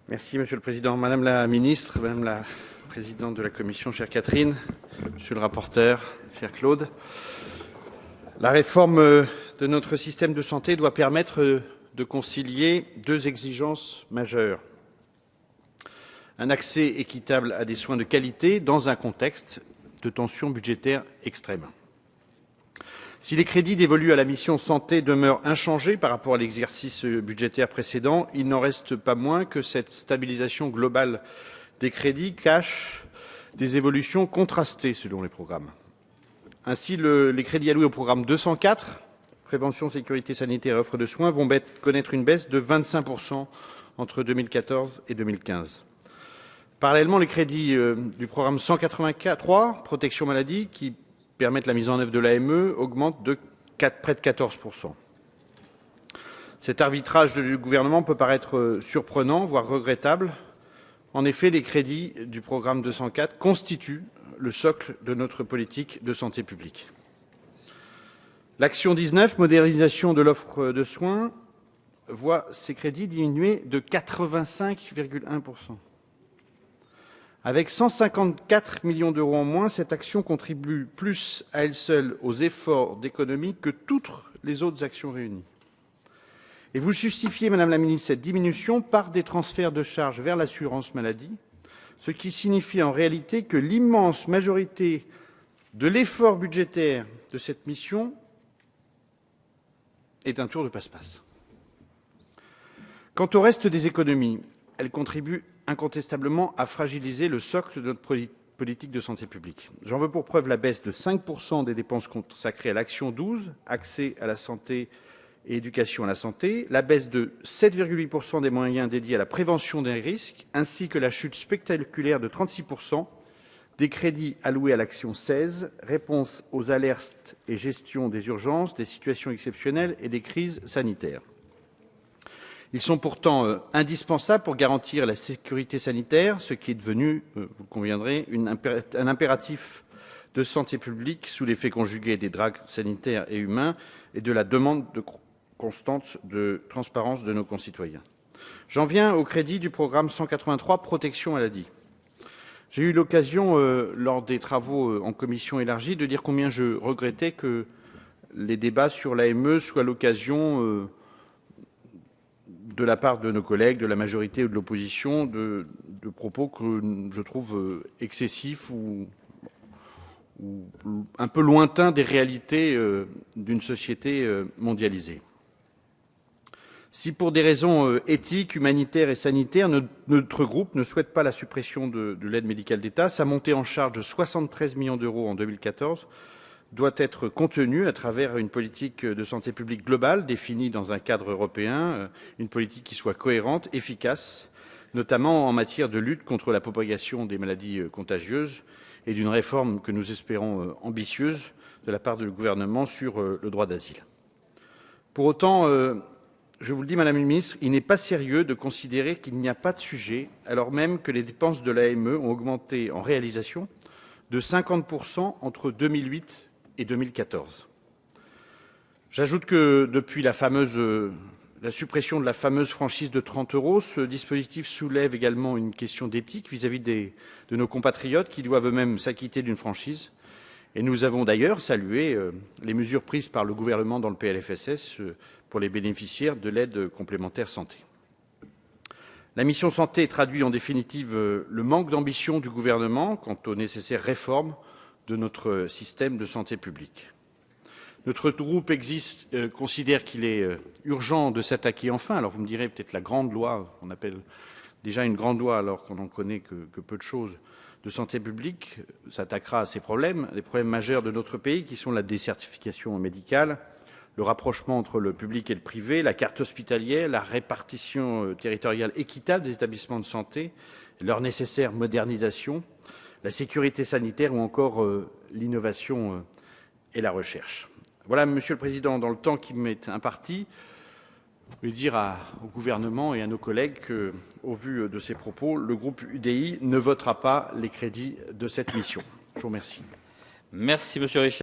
Merci, Monsieur le Président. Madame la Ministre, Madame la Présidente de la Commission, chère Catherine, Monsieur le rapporteur, cher Claude, la réforme de notre système de santé doit permettre de concilier deux exigences majeures. Un accès équitable à des soins de qualité dans un contexte de tension budgétaire extrême. Si les crédits dévolus à la mission santé demeurent inchangés par rapport à l'exercice budgétaire précédent, il n'en reste pas moins que cette stabilisation globale des crédits cache des évolutions contrastées selon les programmes. Ainsi, les crédits alloués au programme 204, Prévention, sécurité sanitaire et offre de soins, vont connaître une baisse de 25% entre 2014 et 2015. Parallèlement, les crédits du programme 183, Protection maladie, qui permettent la mise en œuvre de l'AME, augmentent de près de 14%. Cet arbitrage du gouvernement peut paraître surprenant, voire regrettable. En effet, les crédits du programme 204 constituent le socle de notre politique de santé publique. L'action 19, modernisation de l'offre de soins, voit ses crédits diminuer de 85,1%. Avec 154 millions d'euros en moins, cette action contribue plus à elle seule aux efforts d'économie que toutes les autres actions réunies. Et vous justifiez, Madame la Ministre, cette diminution par des transferts de charges vers l'assurance maladie, ce qui signifie en réalité que l'immense majorité de l'effort budgétaire de cette mission est un tour de passe-passe. Quant au reste des économies, elles contribuent incontestablement à fragiliser le socle de notre politique de santé publique. J'en veux pour preuve la baisse de 5% des dépenses consacrées à l'action 12, accès à la santé et éducation à la santé, la baisse de 7,8% des moyens dédiés à la prévention des risques, ainsi que la chute spectaculaire de 36% des crédits alloués à l'action 16, réponse aux alertes et gestion des urgences, des situations exceptionnelles et des crises sanitaires. Ils sont pourtant indispensables pour garantir la sécurité sanitaire, ce qui est devenu, vous conviendrez, un impératif de santé publique sous l'effet conjugué des drames sanitaires et humains et de la demande constante de transparence de nos concitoyens. J'en viens au crédit du programme 183, Protection maladie. J'ai eu l'occasion, lors des travaux en commission élargie, de dire combien je regrettais que les débats sur l'AME soient l'occasion de la part de nos collègues, de la majorité ou de l'opposition, de propos que je trouve excessifs ou un peu lointains des réalités d'une société mondialisée. Si pour des raisons éthiques, humanitaires et sanitaires, notre groupe ne souhaite pas la suppression de l'aide médicale d'État, sa montée en charge de 73 millions d'euros en 2014 doit être contenue à travers une politique de santé publique globale définie dans un cadre européen, une politique qui soit cohérente, efficace, notamment en matière de lutte contre la propagation des maladies contagieuses et d'une réforme que nous espérons ambitieuse de la part du gouvernement sur le droit d'asile. Pour autant, je vous le dis, Madame la Ministre, il n'est pas sérieux de considérer qu'il n'y a pas de sujet, alors même que les dépenses de l'AME ont augmenté en réalisation de 50% entre 2008 et 2014. J'ajoute que depuis la suppression de la fameuse franchise de 30 €, ce dispositif soulève également une question d'éthique vis-à-vis de nos compatriotes qui doivent eux-mêmes s'acquitter d'une franchise. Et nous avons d'ailleurs salué les mesures prises par le gouvernement dans le PLFSS pour les bénéficiaires de l'aide complémentaire santé. La mission santé traduit en définitive le manque d'ambition du gouvernement quant aux nécessaires réformes de notre système de santé publique. Notre groupe considère qu'il est urgent de s'attaquer enfin, alors vous me direz peut-être la grande loi, on appelle déjà une grande loi alors qu'on n'en connaît que peu de choses, de santé publique, s'attaquera à ces problèmes, les problèmes majeurs de notre pays qui sont la désertification médicale, le rapprochement entre le public et le privé, la carte hospitalière, la répartition territoriale équitable des établissements de santé, leur nécessaire modernisation, la sécurité sanitaire ou encore l'innovation et la recherche. Voilà, Monsieur le Président, dans le temps qui m'est imparti, je veux dire au gouvernement et à nos collègues qu'au vu de ces propos, le groupe UDI ne votera pas les crédits de cette mission. Je vous remercie. Merci, Monsieur Richard.